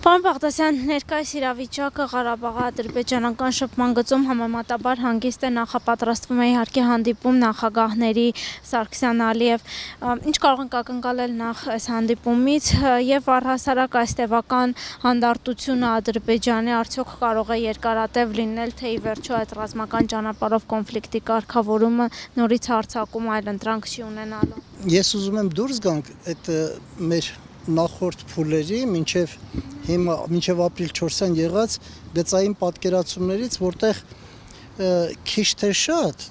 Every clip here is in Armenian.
Պարոն Բաղդասյան, ներկայիս իրավիճակը Ղարաբաղի ադրբեջանական շփման գծում համեմատաբար հանգիստ է, նախապատրաստվում է իհարկե հանդիպում նախագահների Սարգսյան, Ալիև, ինչ կարող ենք ակնկալել նախ այս հանդիպումից եւ առհասարակ այս տևական հանդարտությունը Ադրբեջանի արդյոք կարող է երկարատև լինել, թե ի վերջո այդ ռազմական ճանապարհով կոնֆլիկտի կարգավորումը նորից հարձակում այլընտրանք չի ունենալու։ Ես ուզում եմ դուրս գանք այդ մեր նախորդ փուլերի մինչև ապրիլ 4-ին եղած գծային պատկերացումներից, որտեղ քիչ թե շատ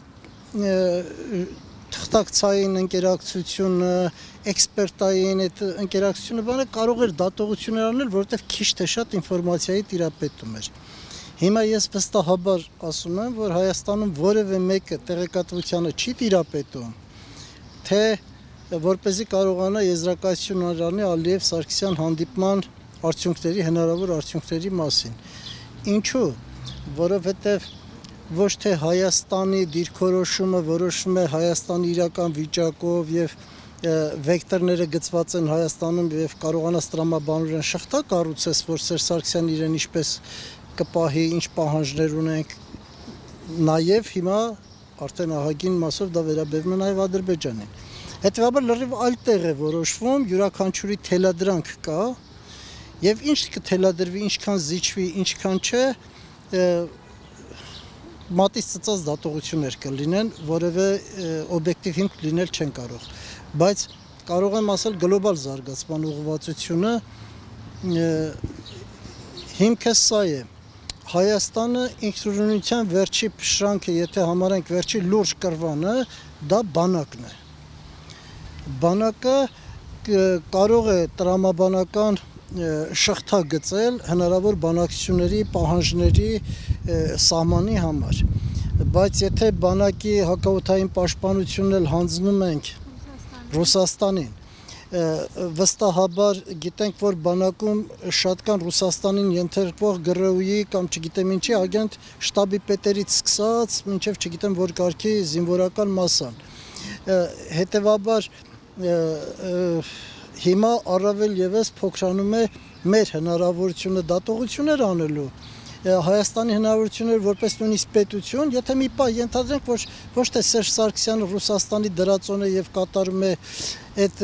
թղթակցային ընկերակցությունը, էքսպերտային այդ ընկերակցությունը կարող էր դատողություններ անել, որովհետև քիչ թե շատ ինֆորմացիայի տիրապետում էր։ Հիմա ես վստահաբար ասում եմ, որ Հայաստանում որևէ մեկը տեղեկատվությանը չի տիրապետում, թե որպեսզի կարողանա եզրակացություն անի Ալիև Սարգսյան հանդիպման արդյունքների, հնարավոր արդյունքների մասին։ Ինչու? Որովհետև ոչ թե Հայաստանի դիրքորոշումը որոշում է Հայաստանի իրական վիճակով եւ վեկտորները գծված են Հայաստանում եւ կարողանաս տրամաբանորեն շղթա կառուցես, որ Սերժ Սարգսյանն իրեն ինչպես կպահի, ինչ պահանջներ ունենք, նաեւ հիմա արդեն ահագին մասով դա վերաբերում է նաեւ Ադրբեջանին։ Հետևաբար լրիվ այլ տեղ է որոշվում, յուրաքանչյուրի թելադրանք կա եւ ինչ կթելադրվի, ինչքան զիջվի, ինչքան չէ, մատից ծծած դատողություններ կլինեն, որևէ օբյեկտիվ հիմք լինել չեն կարող, բայց կարող եմ ասել գլոբալ զարգացման ուղղվածությունը հիմքը սա է։ Հայաստանը ինքնուրույնության վերջի փշրանքը, եթե համարենք վերջի լուրջ կռվանը, դա բանակն է։ Բանակը կարող է տրամաբանական շղթա գծել հնարավոր բանակցությունների, պահանջների սահմանի համար, բայց եթե բանակի հակաօդային պաշտպանությունն էլ հանձնում ենք Ռուսաստանին, վստահաբար գիտենք, որ բանակում շատ կան Ռուսաստանին ենթարկվող ԳՌՈ-ի կամ չգիտեմ ինչի ագենտ շտաբի պետերից սկսած, մինչև չգիտեմ որ կարգի զինվորական մասան։ Հետևաբար հիմա առավել եւս փոքրանում է մեր հնարավորությունը դատողություններ անելու, Հայաստանի հնարավորությունները որպես նույնիսկ պետություն, եթե մի պահ ենթադրենք, որ ոչ թե Սերժ Սարգսյանը Ռուսաստանի դրածոն է եւ կատարում է այդ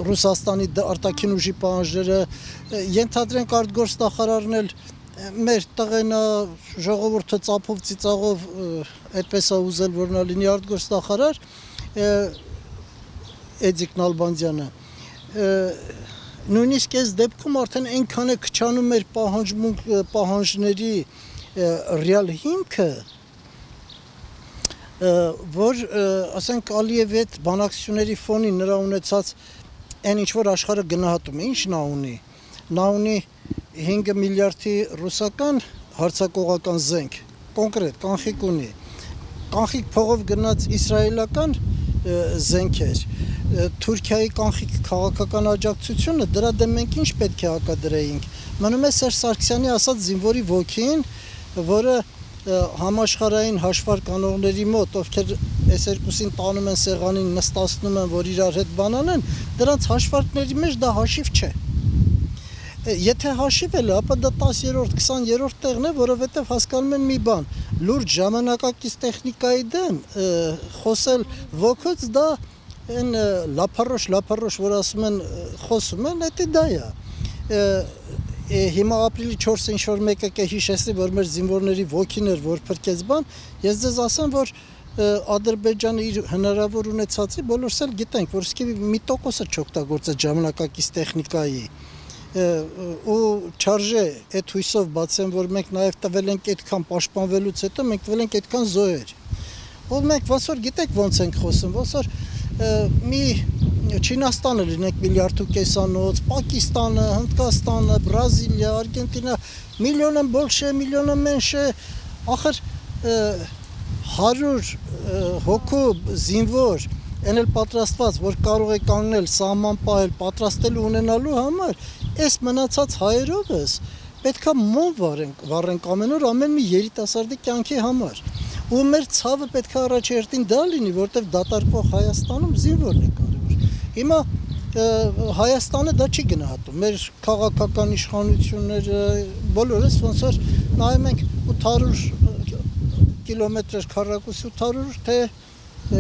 Ռուսաստանի արտաքին ուժի պահանջները, ենթադրենք արտգործնախարարն էլ մեր տղենա ժողովուրդը ծափով ծիծաղով այդպես է ուզել, որ նա լինի արտգործնախարար, Էդիկ Նալբանդյանը, նույնիսկ այս դեպքում արդեն այնքան է քչանում մեր պահանջների ռեալ հիմքը, որ ասենք Ալիևի հետ բանակցությունների ֆոնին նրա ունեցած այն ինչ որ աշխարհը գնահատում է, ինչ նա ունի։ Նա ունի 5 միլիարդի ռուսական հարձակողական զենք, կոնկրետ կանխիկ ունի։ Կանխիկ փողով գնաց իսրայելական զենքեր, Թուրքիայի կանխիկ քաղաքական աջակցությունը, դրա դեմ մենք ինչ պետք է հակադրեինք։ Մնում է Սերժ Սարգսյանի ասած զինվորի ոգին, որը համաշխարհային հաշվարկ անողների մոտ, ովքեր այս երկուսին տանում են սեղանին, նստացնում են, որ իրար հետ բան անեն, դրանց հաշվարկների մեջ դա հաշիվ չէ։ Եթե հաշիվ էլ է, ապա դա 10-րդ, 20-րդ տեղն է, որովհետև հասկանում են մի բան, լուրջ ժամանակակից տեխնիկայի դեմ խոսել ոգուց դա այն լափառոշ, որ ասում են, խոսում են, դա է։ Հիմա ապրիլի 4-ը ինչ-որ մեկը կհիշեցնի, որ մեր զինվորների ոգին էր, որ փրկեց բան, ես ձեզ ասեմ, որ Ադրբեջանը իր հնարավոր ունեցածի բոլորս էլ գիտենք, որ սկի 1%-ը չօգտագործեց ժամանակակից տեխնիկայի, ու չարժե այդ հույսով բացեմ, որ մենք նաև տվել ենք այդքան պաշտպանվելուց հետո, մենք տվել ենք այդքան զոհեր, որ մենք ոնց որ գիտեք ոնց ենք խոսում, ոնց որ մի Չինաստանը լինենք միլիարդ ու կեսանոց, Պակիստանը, Հնդկաստանը, Բրազիլիա, Արգենտինա, միլիոնը բոլշե, միլիոնը մենշե, ախր 100 հոգու զինվոր, այն էլ պատրաստված, որ կարող է կանգնել, սահման պահել, պատրաստելու ունենալու համար, այս մնացած հայերովս պետքա մոմ վառենք ամեն օր ամեն մի երիտասարդի կյանքի համար։ Ու մեր ցավը պետքա առաջերտին դա լինի, որտեղ դատարկվող Հայաստանում զինվորն է կարևոր։ Հիմա Հայաստանը դա չի գնահատում։ Մեր քաղաքական իշխանությունները բոլորս ոնց որ նայում ենք 800 կիլոմետր քառակուսի 800 թե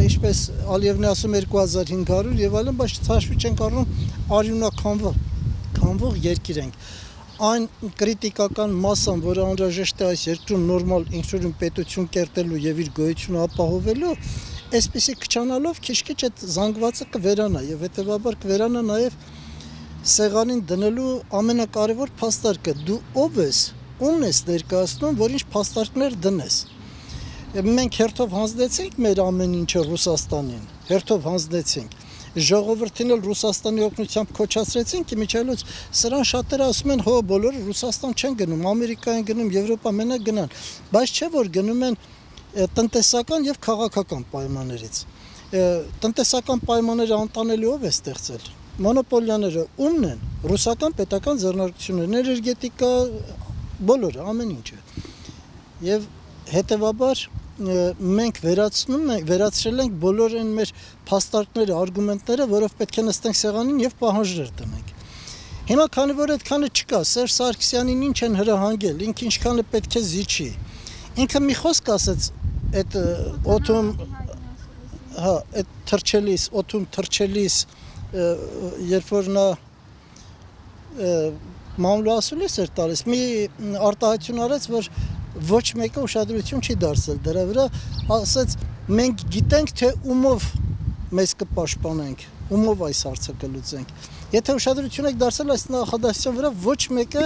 ինչպես Ալիևն է ասում 2500 եւ այլն, բայց հաշվի չենք առնում արյունաքանվող երկիր ենք։ Այն կրիտիկական մասսան, որը անհրաժեշտ է այս երկրում նորմալ ինքնուրույն պետություն կերտելու եւ իր գոյությունը ապահովելու, այսպեսի քչանալով քիչ-քիչ այդ զանգվածը կվերանա եւ հետեւաբար կվերանա նաեւ սեղանին դնելու ամենակարևոր փաստարկը՝ դու ով ես, ումն ես ներկայացնում, որ ինչ փաստարկներ դնես։ Մենք հերթով հանձնեցինք մեր ամեն ինչը Ռուսաստանին, հերթով հանձնեցինք։ Ժողովրդին էլ Ռուսաստանի օգնությամբ քոչացրեցինք, իմիջիայլոց սրան շատերը ասում են, հո բոլորը Ռուսաստան չեն գնում, Ամերիկա են գնում, Եվրոպա մենակ գնան, բայց չէ որ գնում են տնտեսական եւ քաղաքական պայմաններից։ Տնտեսական պայմանները անտանելի ով է ստեղծել։ Մոնոպոլիաները ումն են, ռուսական պետական ձեռնարկություններն, էներգետիկա, բոլորը, ամեն ինչը։ Եվ հետեւաբար մենք վերացրել ենք բոլոր այն մեր փաստարկները, արգումենտները, որով պետք է նստենք սեղանին եւ պահանջներ դնենք։ Հիմա քանի որ այդքանը չկա, Սերժ Սարգսյանին ինչ են հրահանգել, ինքը ինչքան է պետք է զիջի։ Ինքը մի խոսք ասեց այդ օթում, հա, այդ թրջելիս, օթում թրջելիս, երբ որ նա մամլոասուլիս էր տալիս, մի արտահայտություն արեց, որ ոչ մեկը ուշադրություն չի դարձել դրա վրա, ասաց մենք գիտենք թե ումով մեզ կպաշտպանենք, ումով այս հարցը կլուծենք։ Եթե ուշադրություն եք դարձել այս նախադասության վրա, ոչ մեկը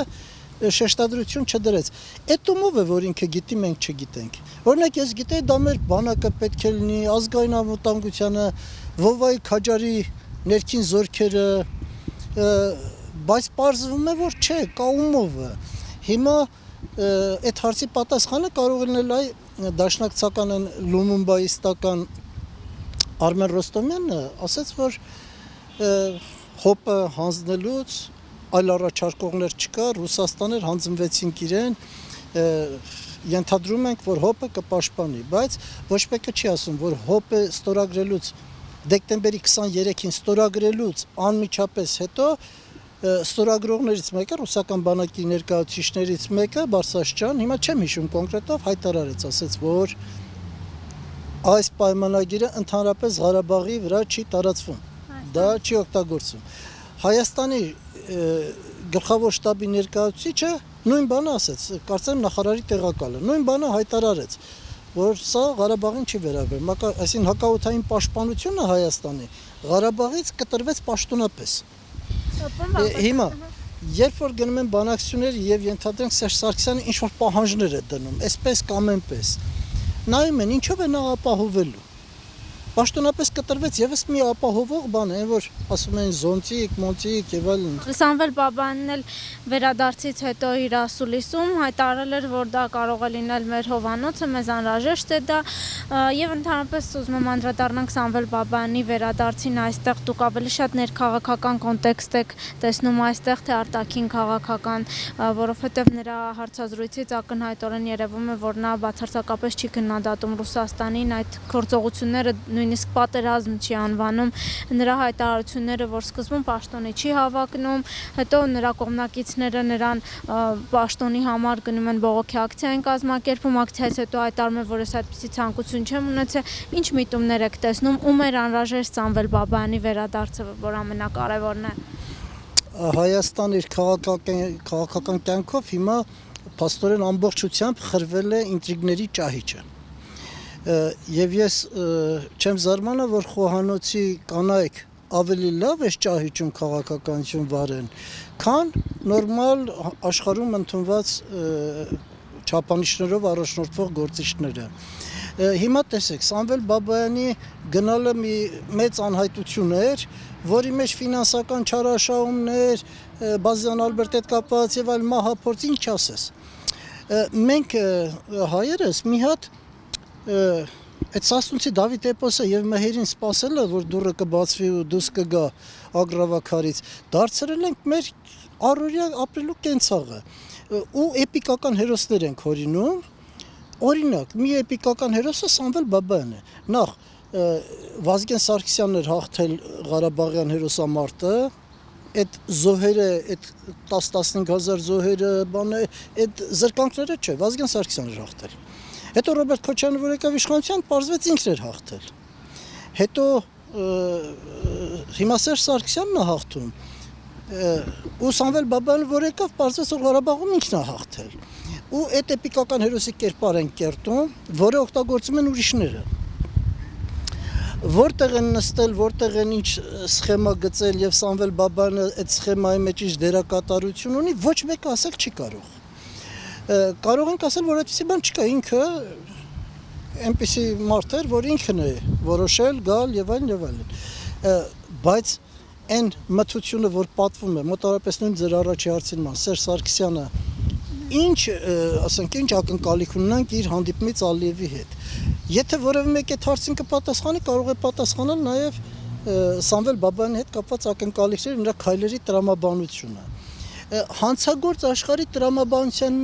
շեշտադրություն չդրեց։ Այդ ումով է, որ ինքը գիտի, մենք չգիտենք։ Օրինակ ես գիտեի, դա մեր բանակը պետք է լինի, ազգային անվտանգությանը, Վովայի Քաջարի ներքին զորքերը, բայց պարզվում է, որ չէ, կա ումովը։ Հիմա այդ հարցի պատասխանը կարող է լինել այ դաշնակցական են լումումբայիստական Արմեն Ռոստոմյանը ասաց, որ հոպը հանձնելուց այլ առաջարկողներ չկա, Ռուսաստաներ հանձնվեցինք իրեն, ենթադրում ենք, որ հոպը կպաշտպանի, բայց ոչ մեկը չի ասում, որ հոպը ստորագրելուց դեկտեմբերի 23-ին ստորագրելուց անմիջապես հետո ստորագրողներից մեկը, ռուսական բանակի ներկայացուցիչներից մեկը, Բարսաշճան, հիմա չեմ հիշում կոնկրետով, հայտարարեց, ասաց, որ այս պայմանագիրը ընդհանրապես Ղարաբաղի վրա չի տարածվում, դա չի օգտագործվում։ Հայաստանի գլխավոր շտաբի ներկայացուցիչը նույն բանը ասաց, կարծեմ նախարարի տեղակալը, նույն բանը հայտարարեց, որ սա Ղարաբաղին չի վերաբերում, այսինքն հակաօդային պաշտպանությունը Հայաստանի Ղարաբաղից կտրվեց պաշտոնապես։ Հիմա երբ որ գնում են բանակցություններ եւ ենթադրենք Սերժ Սարգսյանը ինչ որ պահանջներ է դնում, այսպես կամ այնպես, նայում են ինչով է նա ապահովելու։ Պաշտոնապես կտրվեց եւս մի ապահովող բան է, որ ասում են զոնտիկ, մոնտիկ եւ այլն։ Սամվել Բաբյանն էլ վերադարձից հետո իր ասուլիսում հայտարարել էր, որ դա կարող է լինել մեր հովանոցը, մեզ անհրաժեշտ է դա, եւ ընդհանրապես ուզում եմ անդրադառնանք Սամվել Բաբյանի վերադարձին այստեղ, դուք ավելի շատ ներքաղաքական կոնտեքստ եք տեսնում այստեղ, թե արտաքին քաղաքական, որովհետեւ նրա հարցազրույցից ակնհայտորեն երևում է, որ նա բացարձակապես չի քննադատում Ռուսաստանին, այդ գործողությունները նույնիսկ պատերազմ չի անվանում, նրա հայտարարությունները, որ սկզբում պաշտոնի չի հավակնում, հետո նրա կողմնակիցները նրան պաշտոնի համար գնում են բողոքի ակցիա են կազմակերպում, ակցիայից հետո հայտարարում է, որ ես այդպիսի ցանկություն չեմ ունեցել, ինչ միտումներ եք տեսնում, ում էր անհրաժեշտ Սամվել Բաբյանի վերադարձը, որ ամենակարևորն է։ Հայաստան իր քաղաքական կյանքով հիմա փաստորեն ամբողջությամբ խրվել է ինտրիգների ճահիճը։ Եվ ես չեմ զարմանա, որ խոհանոցի կանայք ավելի լավ է ճահիճում քաղաքականություն վարեն, քան նորմալ աշխարհում ընդունված չափանիշներով առաջնորդվող գործիչները։ Հիմա տեսեք, Սամվել Բաբյանի գնալը մի մեծ անհայտություն էր, որի մեջ ֆինանսական չարաշահումներ, Բազյան Ալբերտ հետ կապված եւ այլ մահափորձ, ինչ ասես։ Մենք հայերս մի հատ այդ Սասունցի Դավիթ էպոսը եւ Մհերին սպասելը, որ դուռը կբացվի ու դուրս կգա ագրավաքարից, դարձրել ենք մեր առօրյա ապրելու կենցաղը ու էպիկական հերոսներ ենք հորինում։ Օրինակ, մի էպիկական հերոսը Սամվել Բաբյանն է։ Նախ Վազգեն Սարգսյանն էր հաղթել Ղարաբաղյան հերոսամարտը, այդ զոհերը, այդ 10-15000 զոհերը, այդ զրկանքները չէ, Վազգեն Սարգսյանն էր հաղթել։ Հետո Ռոբերտ Քոչարյանը, որ եկավ իշխանության, պարզվեց ինքն էր հաղթել։ Հետո հիմա Սերժ Սարգսյանն է հաղթում, ու Սամվել Բաբայանը, որ եկավ, պարզվեց, որ Ղարաբաղում ինքն է հաղթել։ Ու այդ էպիկական հերոսի կերպար են կերտում, որը օգտագործում են ուրիշները։ Որտեղ են նստել, որտեղ են ինչ սխեմա գծել եւ Սամվել Բաբայանը այդ սխեմայի մեջ ինչ դերակատարություն ունի, ոչ մեկը ասել չի կարող։ Կարող ենք ասել, որ այդպեսի բան չկա, ինքը այնպեսի մարդ էր, որ ինքն է որոշել, գալ եւ այլն եւ այլն։ Բայց այն մթությունը, որ պատվում է, մոտավորապես նույն ձեր առաջի հարցին ման Սերժ Սարգսյանը ինչ, ասենք, ինչ ակնկալիք ունենանք իր հանդիպումից Ալիևի հետ։ Եթե որևէ մեկ այդ հարցին կպատասխանի, կարող է պատասխանել նաև Սամվել Բաբայանի հետ կապված ակնկալիքների, նրա քայլերի տրամաբանությունը։ Հանցագործ աշխարհի տրամաբանության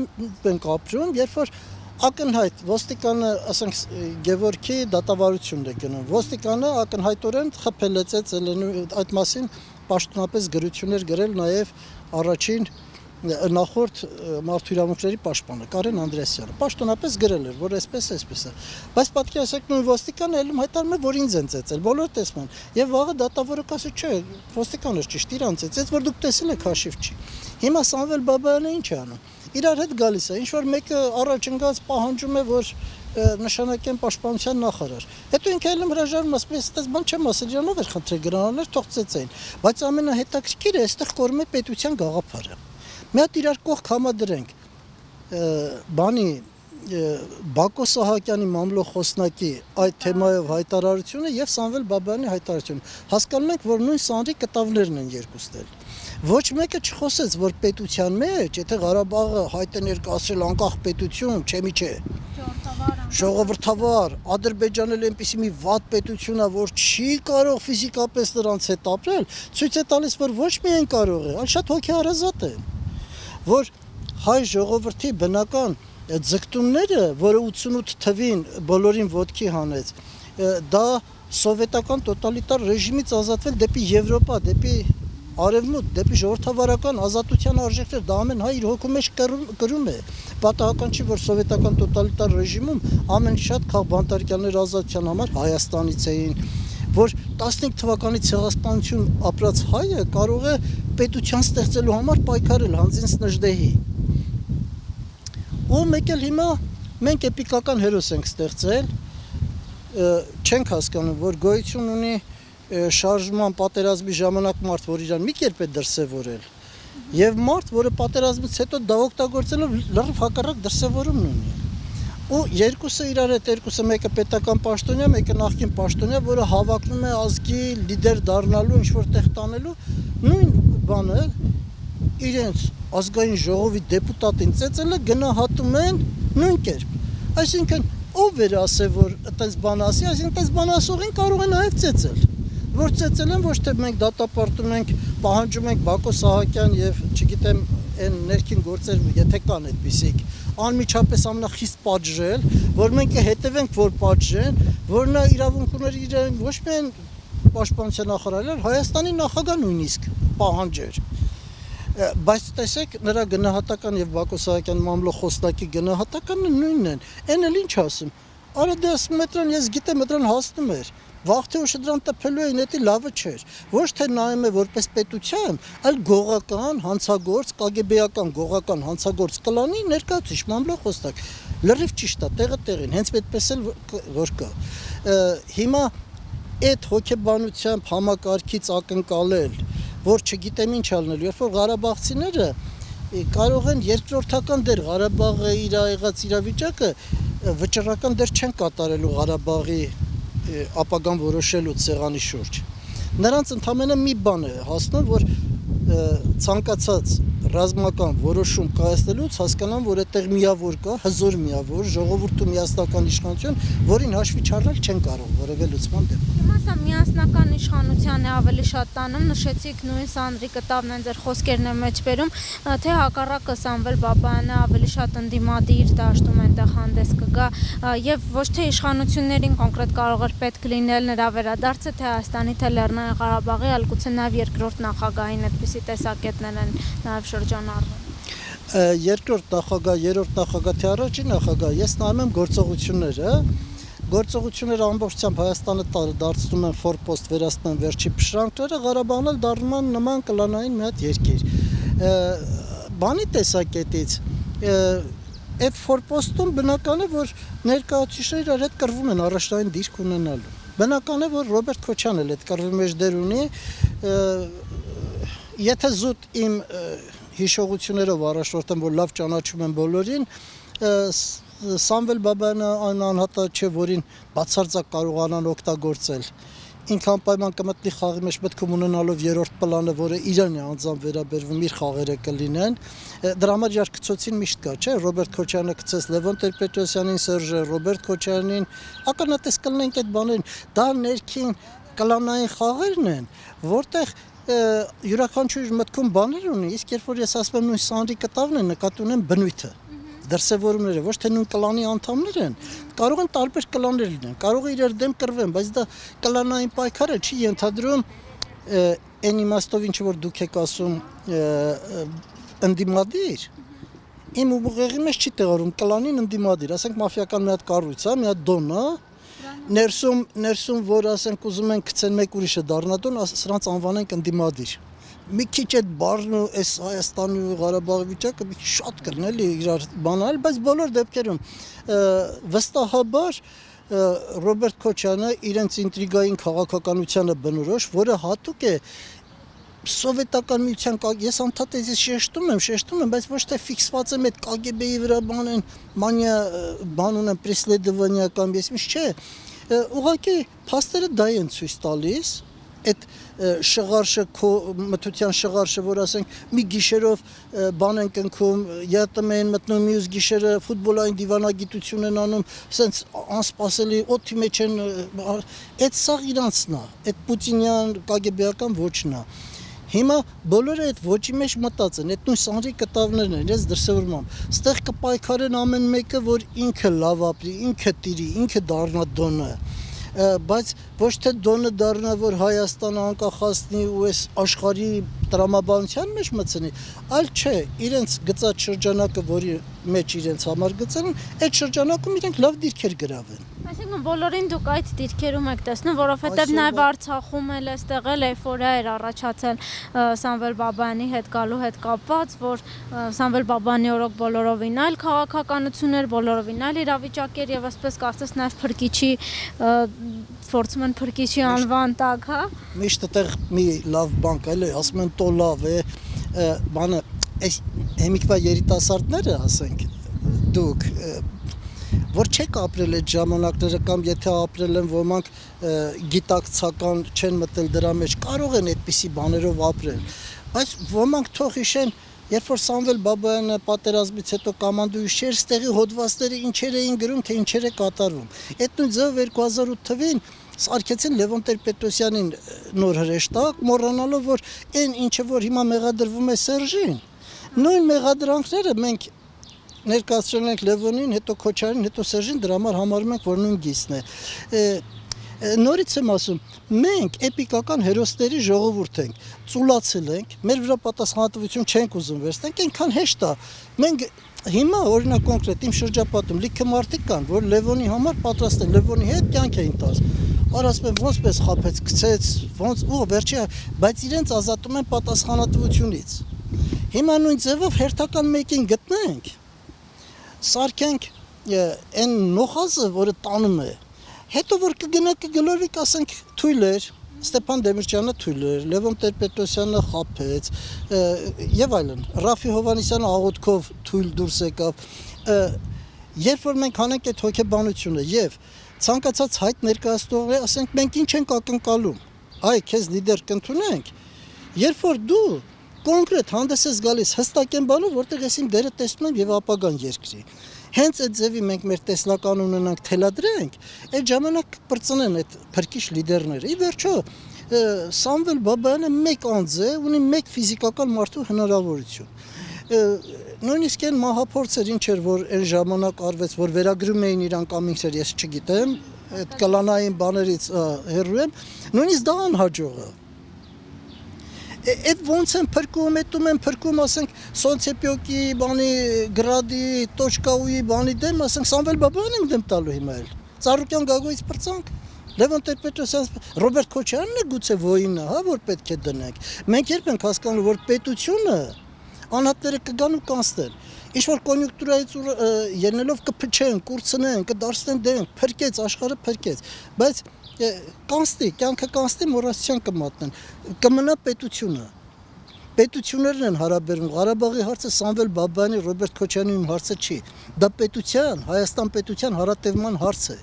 ենք ապրում, երբ որ ակնհայտ ոստիկանը, ասենք, Գևորգի դատավարությունն է գնում։ Ոստիկանը ակնհայտորեն խփելեցեց այդ մասին պաշտոնապես գրություններ գրել նաև առաջին նախորդ մարդու իրավունքների պաշտպանը Կարեն Անդրեասյանը պաշտոնապես գրել էր, որ այսպես է։ Բայց պատկերացրեք նույն ոստիկանը ելում հայտարարում է, որ ինձ են ծեծել, բոլորը տեսնում են։ Եվ վաղը դատավորը կասի, չէ, ոստիկանը ճիշտ իրան ծեծեց, որ դուք տեսել եք, հաշիվ չի։ Հիմա Սամվել Բաբայանը ինչ է անում։ Իրար հետ գալիս է, ինչ որ մեկը առաջ ընկած պահանջում է, որ նշանակեն պաշտպանության նախարար։ Հետո ինքը ելում հրաժարվում, ասում է, այդպես բան չեմ ասել, իրանով էր խնդրել գրանալներ, թող ծեծեին։ Բայց ամենահետաքրքիրը այստեղ կորում է պետության գաղափարը։ Մի հատ իրար կողք համադրենք բանի Բակո Սահակյանի մամլոխոսնակի այդ թեմայով հայտարարությունը եւ Սամվել Բաբայանի հայտարարությունը։ Հասկանում ենք, որ նույն սանրի կտավներն են երկուսն էլ։ Ոչ մեկը չխոսեց, որ պետության մեջ, եթե Ղարաբաղը հայտ է ներկայացրել անկախ պետություն, չէ՞ չէ։ Ժողովրդավար, Ադրբեջանը այնպիսի մի վատ պետություն է, որ չի կարող ֆիզիկապես նրանց հետ ապրել, ցույց է տալիս, որ ոչ միայն կարող է, այլ շատ հոգեհարազատ է, որ հայ ժողովրդի բնական ձգտումները, որը 88 թվին բոլորին ոտքի հանեց, դա սովետական տոտալիտար ռեժիմից ազատվել դեպի Եվրոպա, դեպի Արևմուտք, դեպի ժողովրդավարական ազատության արժեքներ, դա ամեն հայ իր հոգու մեջ կրում է։ Պատահական չի, որ սովետական տոտալիտար ռեժիմում ամեն շատ քաղբանտարկյաններ ազատության համար Հայաստանից էին, որ 15 թվականի ցեղասպանություն ապրած հայը կարող է պետության ստեղծելու համար պայքարել հանձինս Նժդեհի։ Ու մեկ էլ հիմա մենք էպիկական հերոս ենք ստեղծել, չենք հասկանում, որ գոյություն ունի շարժման պատերազմի ժամանակ մարդ, որ իրան մի կերպ է դրսևորել, եւ մարդ, որը պատերազմից հետո դա օգտագործելով լրիվ հակառակ դրսևորումն ունի։ Ու երկուսը իրար հետ, երկուսը մեկը պետական պաշտոնյա, մեկը նախկին պաշտոնյա, որը հավակնում է ազգի լիդեր դառնալու, ինչ-որ տեղ տանելու, նույն բանը իրենց ազգային ժողովի դեպուտատին ծեծելը գնահատում են նույն կերպ։ Այսինքն ով էր ասել, որ այդպես բան ասի, այսինքն այդպես բան ասողին կարող է նաև ծեծել։ Որ ծեծել են, ոչ թե մենք դատապարտում ենք, պահանջում ենք Բակո Սահակյան եւ չգիտեմ այն ներքին գործեր, եթե կան այդպիսիք, անմիջապես ամենախիստ պատժել, որ մենք հետևենք, որ պատժեն, որ նա իրավունք ուներ իրեն ոչ միայն պաշտպանության նախարարը, Հայաստանի նախագահ նույնիսկ պահանջեր։ Բայց տեսեք, նրա գնահատական եւ Բակո Սահակյան մամլոխոսնակի գնահատականը նույնն են։ Այն էլ ինչ ասում։ Արա դե ասում մետրան, ես գիտեմ, մետրան հասնում էր։ Վաղ թե ուշ դրան տպելու էին, դա լավը չէր։ Ոչ թե նայում է որպես պետության, այլ գողական, հանցագործ, կագեբեական գողական հանցագործ կլանի ներկայացուցիչ մամլոխոստակ։ Լրիվ ճիշտ է, տեղը տեղին, հենց այդպես էլ որ կա։ Հիմա այդ հոգեբանությամբ համակարգից ակնկալել, որ չգիտեմ ինչ անելու, երբ որ ղարաբաղցիները կարող են երկրորդական դեր Ղարաբաղը իր եղած իրավիճակը վճռական դեր չեն կատարելու Ղարաբաղի ապագան որոշելու ցեղանի շուրջ։ Նրանց ընդամենը մի բան է հասնում, որ ցանկացած ռազմական որոշում կայացնելուց հասկանան, որ այդտեղ միավոր կա, հզոր միավոր, ժողովուրդու միասնական իշխանություն, որին հաշվի չառնել չեն կարող որևէ լուծման դեպքում։ Հիմա սա միասնական իշխանության է ավելի շատ տանում, նշեցիք նույն Սանդրի կտավն են ձեր խոսքերն է մեջ բերում, թե հակառակը Սամվել Բաբայանը ավելի շատ ընդդիմադիր դաշտում այնտեղ հանդես կգա եւ ոչ թե իշխանություններին կոնկրետ կարող էր պետք լինել նրա վերադարձը, թե Հայաստանի, թե Լեռնային Ղարաբաղի, այլ գուցե նաեւ երկրորդ նախագահային այդպիսի տեսակետներ են նաեւ շրջանառվում։ Երկրորդ նախագահ, երրորդ նախագահ, թե առաջին նախագահ, ես նայում եմ գործողությունները, գործողությունները ամբողջությամբ Հայաստանը դարձնում են ֆորպոստ, վերացնում են վերջի փշրանքները, Ղարաբաղն էլ դառնում են նման կլանային մի հատ երկիր։ Բանի տեսակետից այդ ֆորպոստում բնական է, որ ներկայացուցիչները իրար հետ կռվում են առաջնային դիրք ունենալու։ Բնական է, որ Ռոբերտ Քոչյանը էլ այդ կռվի մեջ դեր ունի, եթե զուտ իմ հիշողություններով առաջնորդեմ, որ լավ ճանաչում են բոլորին, Սամվել Բաբայանը այն անհատը չէ, որին բացարձակ կարողանան օգտագործել։ Ինքը անպայման կմտնի խաղի մեջ մտքում ունենալով երրորդ պլանը, որը իրան է անձամբ վերաբերվում, իր խաղերը կլինեն։ Դրա համար իրար գցոցին միշտ կա, չէ՞, Ռոբերտ Քոչյանը գցեց Լևոն Տեր-Պետրոսյանին, Սերժը, Ռոբերտ Քոչյանին, ակնհայտ կլինենք այդ բաներին։ Դա ներքին կլանային խաղերն են, որտեղ յուրաքանչյուր մտքում բաներ ունի, իսկ երբ որ ես ասում եմ նույն Սանդրի կտավն է, նկատի ունեմ բնույթը, դրսևորումները, ոչ թե նույն կլանի անդամներ են, կարող են տարբեր կլաններ լինեն, կարող է իրար դեմ կռվեն, բայց դա կլանային պայքարը չի ենթադրում այն իմաստով, ինչ որ դուք եք ասում ընդդիմադիր, իմ ուղեղի մեջ չի տեղավորում կլանին ընդդիմադիր, ասենք մաֆիական մի հատ կառույց է, մի հատ դոն է, ներսում որ ասենք ուզում են գցեն մեկ ուրիշը դառնատուն, սրանց անվանենք ընդդիմադիր։ Մի քիչ այդ բառն ու այս Հայաստանի ու Ղարաբաղի վիճակը մի քիչ շատ կրն էլի իրար բանալ, բայց բոլոր դեպքերում վստահաբար Ռոբերտ Քոչյանը իրենց ինտրիգային քաղաքականությանը բնորոշ, որը հատուկ է սովետական միության, ես անդադար շեշտում եմ, բայց ոչ թե ֆիքսված եմ այդ KGB-ի վրա բանեն, մանյա բան ունեն պրեսլեդվանիա կամ ես ինչ չէ, ուղղակի փաստերը դա են ցույց տալիս, այդ շղարշը մթության շղարշը, որ ասենք մի գիշերով բան են կնքում, ԵՏՄ են մտնում, մյուս գիշերը ֆուտբոլային դիվանագիտություն են անում, ասենց անսպասելի օդի մեջ են, այդ սաղ իրանցն է, այդ պուտինյան KGB-ական ոչն է։ Հիմա բոլորը այդ ոչի մեջ մտած են, այդ նույն Սանդրի կտավներն են, իրենց դրսևորմամբ։ Ստեղ կպայքարեն ամեն մեկը, որ ինքը լավ ապրի, ինքը տիրի, ինքը դառնա դոնը։ Բայց ոչ թե դոնը դառնա, որ Հայաստանը անկախացնի ու այս աշխարհի տրամաբանության մեջ մտցնի, այլ չէ, իրենց գծած շրջանակը, որի մեջ իրենց համար գծել են, այդ շրջանակում իրենք լավ դիրքեր գրավեն։ Այսինքն բոլորին դուք այդ դիրքերում եք տեսնում, որովհետև նաև Արցախում էլ էստեղ էլ էйֆորիա էր առաջացել Սամվել Բաբայանի հետ գալու հետ կապված, որ Սամվել Բաբայանի օրոք բոլորովին այլ քաղաքականություն էր, բոլորովին այլ իրավիճակ էր եւ այսպես կարծես նաև փրկիչի փորձում են փրկիչի անվան տակ, հա։ Միշտ այդտեղ մի լավ բան կա, էլի ասում են տո լավ է, բանը այս հիմիկվա երիտասարդները, ասենք, դուք որ չեք ապրել այդ ժամանակները կամ եթե ապրել են ոմանք գիտակցական չեն մտել դրա մեջ, կարող են այդպիսի բաներով ապրել, բայց ոմանք թող հիշեն, երբ որ Սամվել Բաբայանը պատերազմից հետո կամանդուի շեր, ստեղի հոդվածները ինչեր էին գրում, թե ինչեր է կատարվում։ Այդ նույն ձև 2008 թվին սարքեցին Լևոն Տեր-Պետրոսյանին նոր հրեշտակ, մոռանալով, որ այն ինչը որ հիմա մեղադրվում է Սերժին, նույն մեղադրանքները մենք ներկայացրել ենք Լևոնին, հետո Քոչարին, հետո Սերժին, դրա համար համարում ենք, որ նույն գիծն է։ Նորից եմ ասում, մենք էպիկական հերոսների ժողովուրդ ենք, ծուլացել ենք, մեր վրա պատասխանատվություն չենք ուզում վերցնենք, այնքան հեշտ է։ Մենք հիմա օրինակ կոնկրետ իմ շրջապատում լիքը մարդիկ կան, որ Լևոնի համար պատրաստ են, Լևոնի հետ կյանք էին տալիս։ Ասում են ոնց պես խաբեց, գցեց, ոնց ու վերջի, բայց իրենց ազատում են պատասխանատվությունից։ Հիմա նույն ձևով հերթական մեկին գտնենք, սարքենք այն նոխազը, որը տանում է, հետո որ կգնա կգլորվի, ասենք թույլ էր, Ստեփան Դեմիրճյանը թույլ էր, Լևոն Տեր-Պետրոսյանը խաբեց եւ այլն, Ռաֆի Հովհաննիսյանը աղոթքով թույլ դուրս եկավ։ Երբ որ մենք հանենք այդ հոգեբանությունը եւ ցանկացած հայտ ներկայացնողը, ասենք մենք ինչ ենք ակնկալում, այ քեզ լիդեր կընդունենք, երբ որ դու կոնկրետ հանդես ես գալիս հստակ են բանով, որտեղ ես իմ դերը տեսնում եմ եւ ապագան երկրի։ Հենց այդ ձևի մենք մեր տեսլական ունենանք թելադրենք, այդ ժամանակ կպրծնեն այդ փրկիչ լիդերները։ Ի վերջո Սամվել Բաբայանը մեկ անձ է, ունի մեկ ֆիզիկական մարդու հնարավորություն։ Նույնիսկ այն մահափորձեր ինչ էր, որ այն ժամանակ արվեց, որ վերագրում էին իրան կամ ինքեր, ես չգիտեմ, այդ կլանային բաներից հեռու եմ, նույնիսկ դա անհաջող է։ Այդ ոնց են փրկում, ասենք Սոնցեպյոկի, բանի գրադի, Տոչկաուի բանի դեմ, ասենք Սամվել Բաբայանն ենք դեմ տալու հիմա էլ։ Ծառուկյան Գագոյից պրծանք։ Լևոն Տեր-Պետրոսյան, Ռոբերտ Քոչարյանն է գուցե ոինը, հա, որ պետք է դնենք։ Մենք երբ ենք հասկանում, որ պետությունը անհատները կգան ու կանստեն։ Ինչ որ կոնյունկտուրայից ելնելով կփչեն, կուրցնեն, կդարձնեն դեն, փրկեց աշխարհը փրկեց, բայց կանստի, կյանքը կանստի մոռացության կմատնեն, կմնա պետությունը։ Պետություններն են հարաբերվում, Ղարաբաղի հարցը Սամվել Բաբայանի, Ռոբերտ Քոչարյանի հարցը չի։ Դա պետության, Հայաստան պետության հարատևման հարց է։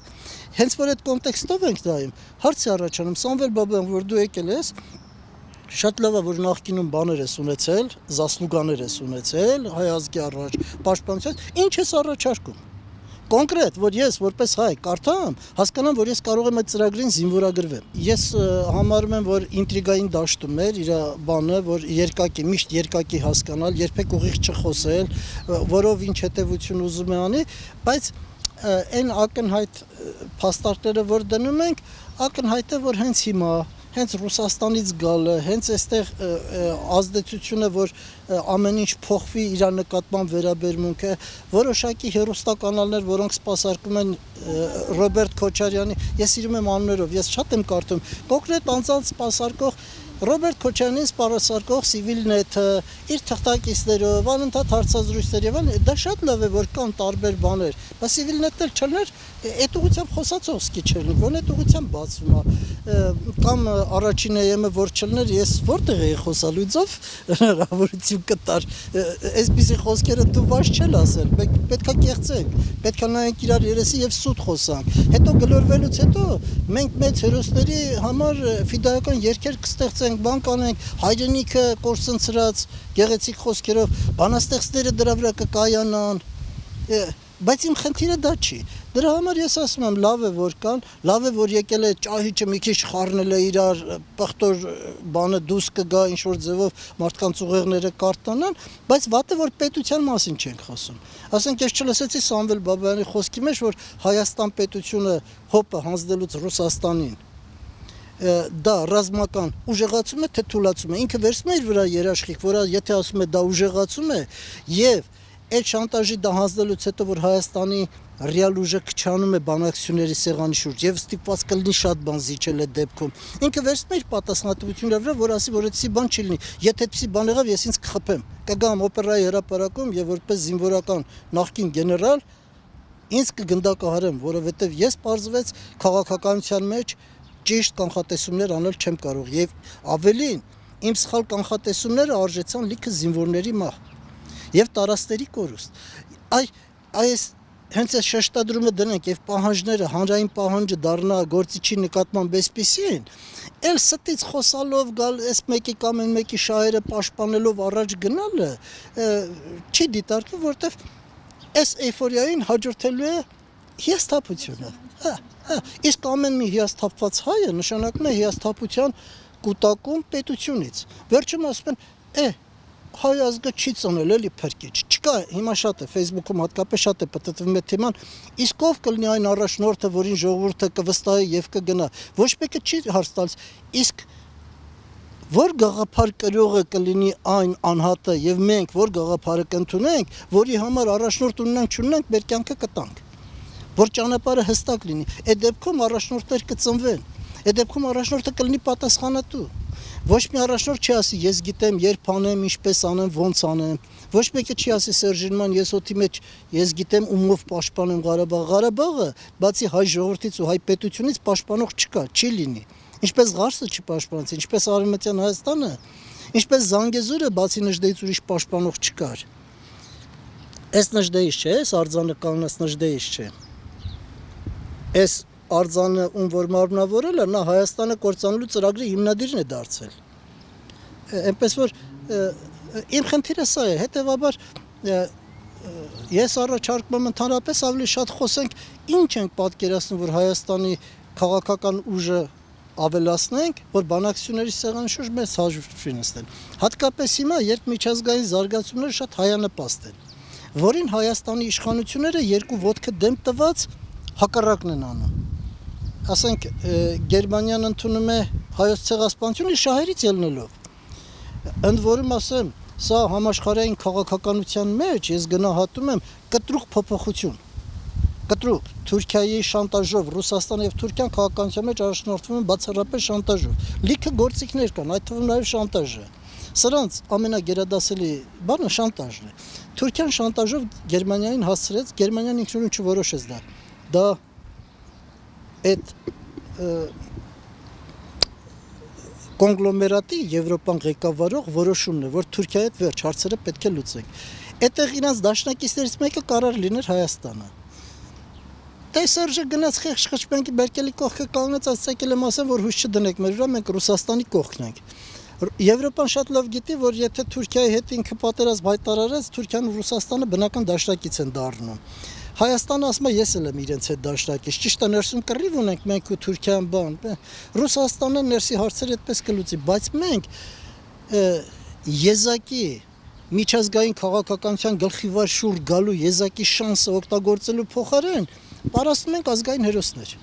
Հենց որ այդ կոնտեքստով ենք նայում, հարց է առաջանում Սամվել Բաբայան, որ դու եկել ես, շատ լավ է, որ նախկինում բաներ ես ունեցել, զասլուգաներ ես ունեցել, հայ ազգի առաջ, պաշտպանության, ինչ ես առաջարկում։ Կոնկրետ, որ ես որպես հայ կարդամ, հասկանամ, որ ես կարող եմ այդ ծրագրին զինվորագրվեմ։ Ես համարում եմ, որ ինտրիգային դաշտում էր իր բանը, որ երկակի, միշտ երկակի հասկանալ, երբեք ուղիղ չխոսել, որով ինչ հետևություն ուզում է անի, բայց այն ակնհայտ փաստարկները, որ դնում ենք, ակնհայտ է, որ հենց հիմա հենց Ռուսաստանից գալը, հենց այստեղ ազդեցությունը, որ ամեն ինչ փոխվի իր նկատմամբ վերաբերմունքը, որոշակի հեռուստականալներ, որոնք սպասարկում են Ռոբերտ Քոչարյանի, ես սիրում եմ անուններով, ես շատ եմ կարդում, կոնկրետ անձանց սպասարկող Ռոբերտ Քոչարյանին սպասարկող Civilnet-ը, իր թղթակիցներով, անընդհատ հարցազրույցներ եւ այլն, դա շատ լավ է, որ կան տարբեր բաներ, բայց Civilnet-ը չլներ, այդ ուղղությամբ խոսածող սկի չերնի, որ այդ ուղղությամբ բացվում է, կամ առաջին եմ որ չլներ, ես որտեղ էի խոսալույցով հնարավորություն կտար, այսպիսի խոսքերը դու բաց չել ասել, պետքա կեղծենք, պետքա նայենք իրար երեսի եւ սուտ խոսանք, հետո գլորվելուց հետո մենք մեծ հերոսների համար ֆիդայական երգեր կստեղծենք, բան կանենք, հայրենիքը կորսնցրած գեղեցիկ խոսքերով, բանաստեղծները դրա վրա կկայանան, բայց իմ խնդիրը դա չի։ Դրա համար ես ասում եմ, լավ է որ կան, լավ է որ եկել է ճահիճը մի քիչ խառնել է իրար, պղտոր բանը դուրս կգա, ինչ որ ձևով մարդկանց ուղեղները կարտանան, բայց վատ է որ պետության մասին չենք խոսում։ Ասենք ես չլսեցի Սամվել Բաբայանի խոսքի մեջ, որ Հայաստան պետությունը հոպը հանձնելուց Ռուսաստանին դա ռազմական ուժեղացում է թե թուլացում է, ինքը վերցնում է իր վրա երաշխիք, որը եթե ասում է դա ուժեղացում է եւ այդ շանտաժի դա հանձնելուց հետո որ Հայաստանի ռեալ ուժը քչանում է բանակցությունների սեղանի շուրջ եւ ստիպված կլինի շատ բան զիջել այդ դեպքում, ինքը վերցնում է իր պատասխանատվությունների վրա, որ ասի որ այդպիսի բան չի լինի, եթե այդպիսի բան եղավ ես ինձ կխփեմ, կգամ օպերայի հրապարակում եւ որպես զինվորական նախկին գեներալ ինձ կգնդակահարեմ, որովհետեւ ես պարզվեց քաղաքականության մեջ ճիշտ կանխատեսումներ անել չեմ կարող եւ ավելին իմ սխալ կանխատեսումները արժեցան լիքը զինվորների մահ եւ տարածքների կորուստ այս հենց այս շեշտադրումը դնենք եւ պահանջները հանրային պահանջը դառնա գործիչի նկատմամբ այսպիսին էլ ստից խոսալով գալ այս մեկի կամ այն մեկի շահերը պաշտպանելով առաջ գնալը չի դիտարկվում որտեվ այս էйֆորիային հաջորդելու է հիասթափությունը իսկ ամեն մի հիասթափված հայը նշանակում է հիասթափության կուտակում պետությունից վերջում ասում են հայ ազգը չի ծնել էլի փրկիչ չկա հիմա շատ է Facebook-ում հատկապես շատ է պատտվում այդ թեման իսկ ով կլինի այն առաջնորդը որին ժողովուրդը կվստահի եւ կգնա ոչ մեկը չի հարց տալիս իսկ որ գաղափար կրողը կլինի այն անհատը եւ մենք որ գաղափարը կընդունենք որի համար առաջնորդ ունենանք չունենանք մեր կյանքը կտանք որ ճանապարհը հստակ լինի այդ դեպքում առաջնորդներ կծնվեն այդ դեպքում առաջնորդը կլինի պատասխանատու ոչ մի առաջնորդ չի ասի ես գիտեմ երբ անեմ ինչպես անեմ ոնց անեմ ոչ մեկը չի ասի Սերժինման ես օդի մեջ ես գիտեմ ումով պաշտպանեմ Ղարաբաղը բացի հայ ժողովրդից ու հայ պետությունից պաշտպանող չկա չի լինի ինչպես Ղարսը չպաշտպանեց ինչպես Արևմտյան Հայաստանը ինչպես Զանգեզուրը բացի Նժդեից ուրիշ պաշտպանող չկար այս Նժդեից չէ այս արձանը կաննած Նժդեից չէ այս արձանը ում որ մարմնավորել է նա Հայաստանը կործանելու ծրագրի հիմնադիրն է դարձել այնպես որ Իմ խնդիրը սա է, հետևաբար ես առաջարկում եմ ընդհանրապես ավելի շատ խոսենք ինչ ենք պատկերացնում, որ Հայաստանի քաղաքական ուժը ավելացնենք, որ բանակցությունների սեղանի շուրջ մեծ հաշվի նստեն։ Հատկապես հիմա, երբ միջազգային զարգացումները շատ հայանպաստ են, որին Հայաստանի իշխանությունները երկու ոտքը դեմ տված հակառակն են անում։ Ասենք Գերմանիան ընդունում է հայոց ցեղասպանությունը շահերից ելնելով։ Ընդ որում ասեմ, սա համաշխարհային քաղաքականության մեջ ես գնահատում եմ կտրուկ փոփոխություն։ Կտրուկ Թուրքիայի շանտաժով Ռուսաստանը եւ Թուրքիան քաղաքականության մեջ առաջնորդվում են բացառապես շանտաժով։ Լիքը գործիքներ կան, այդ թվում նաեւ շանտաժը։ Սրանց ամենագերադասելի բանը շանտաժն է։ Թուրքիան շանտաժով Գերմանիային հասցրեց, Գերմանիան ինքնուրույն չորոշեց դա։ Դա այդ կոնգլոմերատի Եվրոպան ղեկավարող որոշումն է, որ Թուրքիայի հետ վերջ հարցերը պետք է լուծենք։ Այդտեղ իրենց դաշնակիցներից մեկը կարող լիներ Հայաստանը։ Տեսարժը գնաց Խեղճ-Խճմենքի Մերկելի կողքը կանգնեց, ասել եմ ասեմ, որ հույս չդնեք մեր վրա, մենք Ռուսաստանի կողքն ենք։ Եվրոպան շատ լավ գիտի, որ եթե Թուրքիայի հետ ինքը պատերազմ հայտարարեց, Թուրքիան ու Ռուսաստանը բնական դաշնակից են դառնում։ Հայաստանը ասում է ես էլ եմ իրենց հետ դաշնակից, ճիշտ է ներսում կռիվ ունենք մենք ու Թուրքիան բան, Ռուսաստանը ներսի հարցերը այդպես կլուծի, բայց մենք եզակի միջազգային քաղաքականության գլխիվար շուրջ գալու եզակի շանսը օգտագործելու փոխարեն պարասնում ենք ազգային հերոսներ։